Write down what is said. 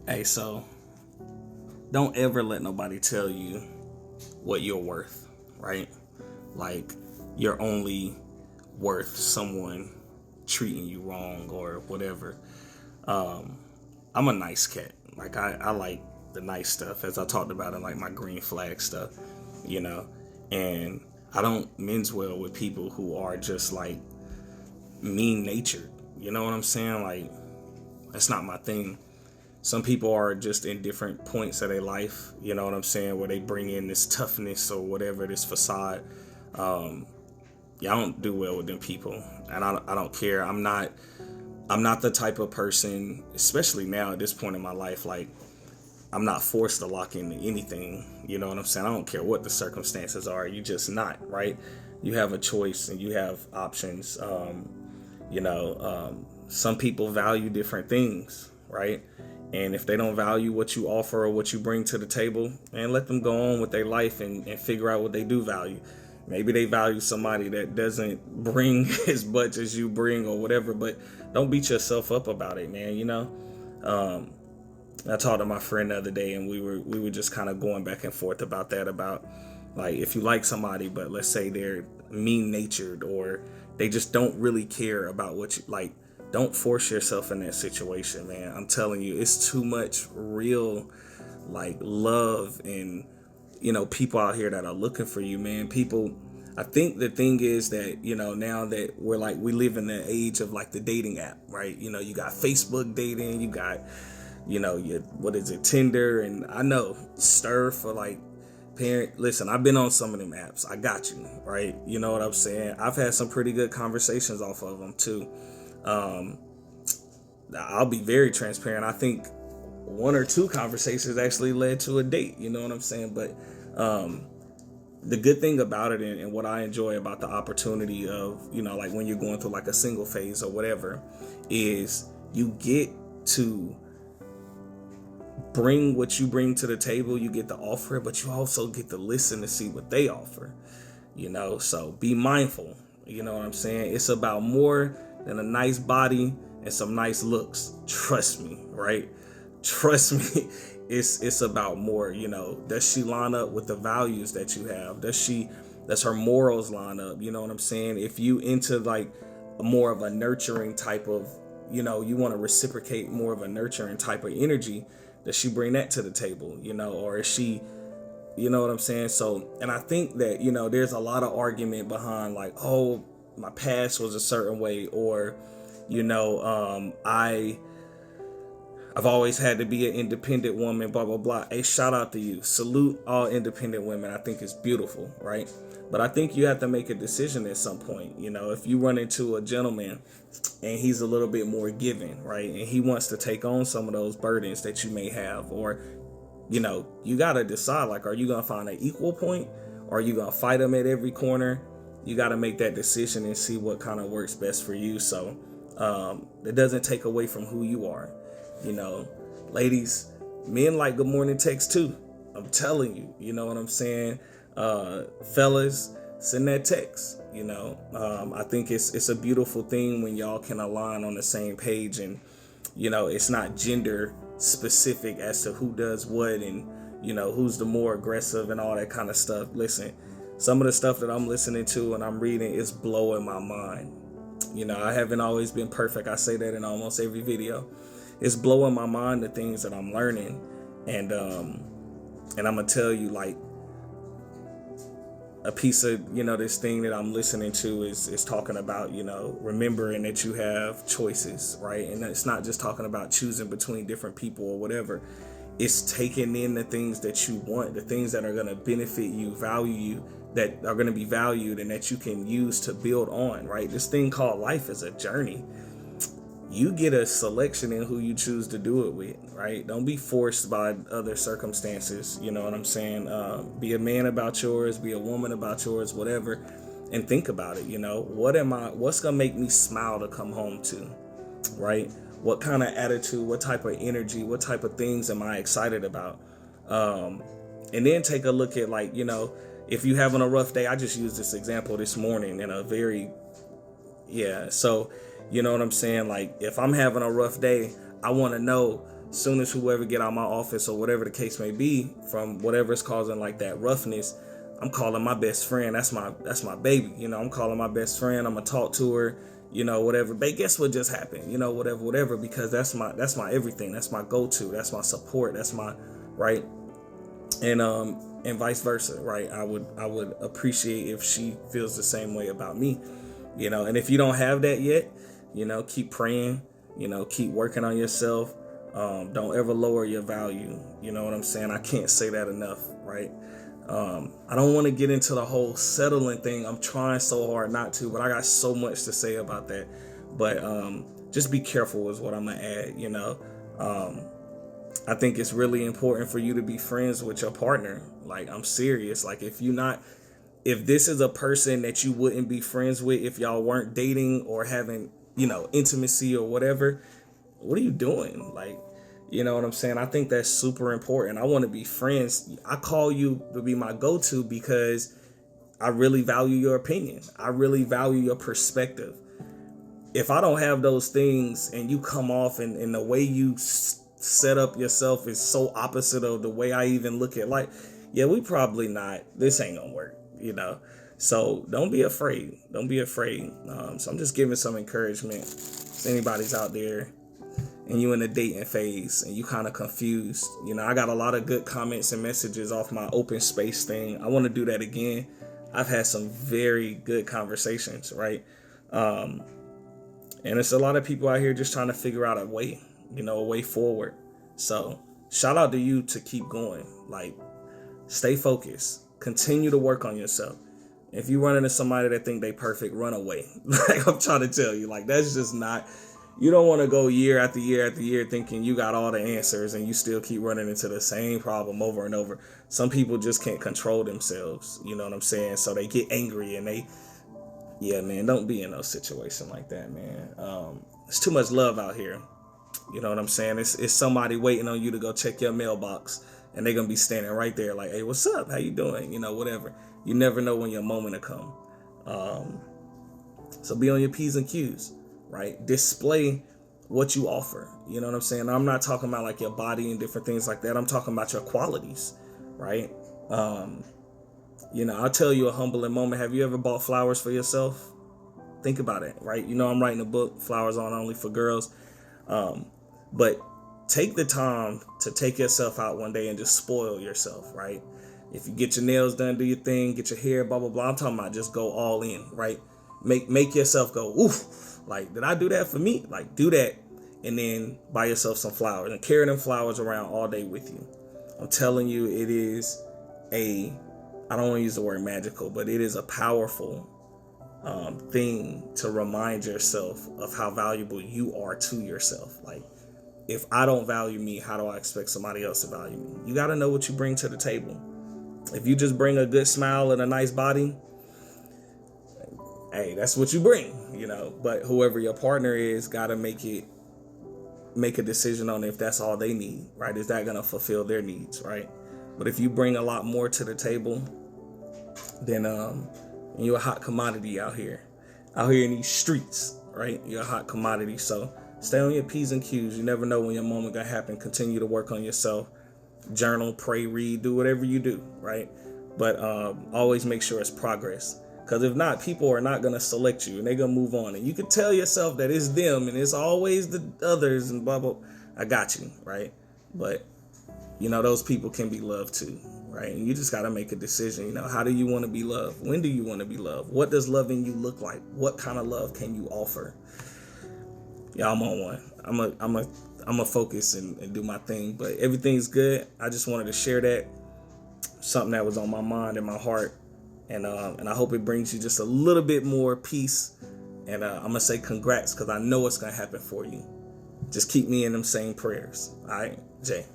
Hey, so don't ever let nobody tell you what you're worth, right? Like you're only worth someone treating you wrong or whatever. Um, I'm a nice cat. Like I like the nice stuff, as I talked about in like my green flag stuff, you know. And I don't men's well with people who are just like mean natured. You know what I'm saying? Like that's not my thing. Some people are just in different points of their life, you know what I'm saying, where they bring in this toughness or whatever, this facade. Um, yeah, I don't do well with them people, and I don't care. I'm not the type of person, especially now at this point in my life, like I'm not forced to lock into anything. You know what I'm saying? I don't care what the circumstances are. You just not right. You have a choice and you have options. Some people value different things, right? And if they don't value what you offer or what you bring to the table, and let them go on with their life and figure out what they do value. Maybe they value somebody that doesn't bring as much as you bring or whatever, but don't beat yourself up about it, man. Um, I talked to my friend the other day, and we were just kind of going back and forth about that. About like if you like somebody, but let's say they're mean natured or they just don't really care about what you like. Don't force yourself in that situation, man. I'm telling you, it's too much real like love and people out here that are looking for you, man. People, I think the thing is that now that we live in the age of like the dating app, right? You got Facebook dating, you got your what is it, Tinder, and I know Stir for like parent. Listen, I've been on some of them apps. I got you, right? You know what I'm saying? I've had some pretty good conversations off of them too. Um, I'll be very transparent. I think one or two conversations actually led to a date. You know what I'm saying? But the good thing about it, and what I enjoy about the opportunity of like when you're going through like a single phase or whatever, is you get to bring what you bring to the table. You get to offer it, but you also get to listen to see what they offer. So be mindful. You know what I'm saying? It's about more than a nice body and some nice looks. Trust me, right? Trust me. It's about more. Does she line up with the values that you have? Does her morals line up? You know what I'm saying? If you into like more of a nurturing type of, you want to reciprocate more of a nurturing type of energy, does she bring that to the table? Or is she, you know what I'm saying? So, and I think that, there's a lot of argument behind like, oh, my past was a certain way, or, I've always had to be an independent woman, blah, blah, blah. Hey, shout out to you. Salute all independent women. I think it's beautiful, right? But I think you have to make a decision at some point. If you run into a gentleman and he's a little bit more giving, right? And he wants to take on some of those burdens that you may have, or, you got to decide, like, are you going to find an equal point, or are you going to fight him at every corner? You got to make that decision and see what kind of works best for you. So it doesn't take away from who you are. Ladies, men like good morning text too. I'm telling you, you know what I'm saying? Fellas, send that text. I think it's a beautiful thing when y'all can align on the same page, and it's not gender specific as to who does what, and who's the more aggressive and all that kind of stuff. Listen, some of the stuff that I'm listening to and I'm reading is blowing my mind. I haven't always been perfect. I say that in almost every video. It's blowing my mind, the things that I'm learning, and I'm gonna tell you, like, a piece of this thing that I'm listening to is talking about remembering that you have choices, right? And it's not just talking about choosing between different people or whatever. It's taking in the things that you want, the things that are gonna benefit you, value you, that are gonna be valued, and that you can use to build on, right? This thing called life is a journey. You get a selection in who you choose to do it with, right? Don't be forced by other circumstances. You know what I'm saying? Be a man about yours, be a woman about yours, whatever, and think about it. What's gonna make me smile to come home to, right? What kind of attitude, what type of energy, what type of things am I excited about? And then take a look at, like, if you having a rough day. I just used this example this morning in a very, so you know what I'm saying? Like, if I'm having a rough day, I want to know, soon as whoever get out of my office or whatever the case may be, from whatever is causing like that roughness, I'm calling my best friend. That's my baby. You know, I'm calling my best friend. I'm gonna talk to her. You know, whatever. But guess what just happened? You know, whatever. Because that's my everything. That's my go-to. That's my support. That's my right. And vice versa, right? I would appreciate if she feels the same way about me. You know, and if you don't have that yet, you know, keep praying. You know, keep working on yourself. Don't ever lower your value. You know what I'm saying? I can't say that enough, right? I don't want to get into the whole settling thing. I'm trying so hard not to, but I got so much to say about that. But just be careful is what I'm gonna add. You know, I think it's really important for you to be friends with your partner. Like, I'm serious. Like, if this is a person that you wouldn't be friends with if y'all weren't dating or having, you know, intimacy or whatever, what are you doing? Like, you know what I'm saying? I think that's super important. I want to be friends. I call you to be my go-to because I really value your opinion. I really value your perspective. If I don't have those things and you come off and the way you set up yourself is so opposite of the way I even look at life, yeah, we probably not. This ain't gonna work, you know? So don't be afraid. Don't be afraid. So I'm just giving some encouragement. If anybody's out there and you in the dating phase and you kind of confused, you know, I got a lot of good comments and messages off my open space thing. I want to do that again. I've had some very good conversations, right? And it's a lot of people out here just trying to figure out a way, you know, a way forward. So shout out to you to keep going. Like, stay focused, continue to work on yourself. If you run into somebody that think they perfect, run away. Like, I'm trying to tell you, like, that's just not, you don't want to go year after year after year thinking you got all the answers and you still keep running into the same problem over and over. Some people just can't control themselves. You know what I'm saying? So they get angry and yeah, man, don't be in no situation like that, man. There's too much love out here. You know what I'm saying? It's somebody waiting on you to go check your mailbox and they're going to be standing right there like, hey, what's up? How you doing? You know, whatever. You never know when your moment will come. So be on your P's and Q's. Right? Display what you offer. You know what I'm saying? I'm not talking about like your body and different things like that. I'm talking about your qualities, right? You know, I'll tell you a humbling moment. Have you ever bought flowers for yourself? Think about it, right? You know, I'm writing a book, Flowers Aren't Only for Girls. But take the time to take yourself out one day and just spoil yourself, right? If you get your nails done, do your thing, get your hair, blah, blah, blah. I'm talking about just go all in, right? Make yourself go, oof. Like, did I do that for me? Like, do that and then buy yourself some flowers and carry them flowers around all day with you. I'm telling you, it is I don't want to use the word magical, but it is a powerful thing to remind yourself of how valuable you are to yourself. Like, if I don't value me, how do I expect somebody else to value me? You got to know what you bring to the table. If you just bring a good smile and a nice body, hey, that's what you bring, you know. But whoever your partner is got to make a decision on if that's all they need, right? Is that going to fulfill their needs, right? But if you bring a lot more to the table, then you're a hot commodity out here in these streets, right? You're a hot commodity. So stay on your P's and Q's. You never know when your moment going to happen. Continue to work on yourself. Journal, pray, read, do whatever you do, right? But always make sure it's progress. Because if not, people are not going to select you and they're going to move on. And you can tell yourself that it's them and it's always the others and blah, blah. I got you, right? But, you know, those people can be loved too, right? And you just got to make a decision. You know, how do you want to be loved? When do you want to be loved? What does loving you look like? What kind of love can you offer? Yeah, I'm on one. I'm a focus and do my thing. But everything's good. I just wanted to share that. Something that was on my mind and my heart. And I hope it brings you just a little bit more peace. And I'm going to say congrats because I know it's going to happen for you. Just keep me in them same prayers. All right, Jay.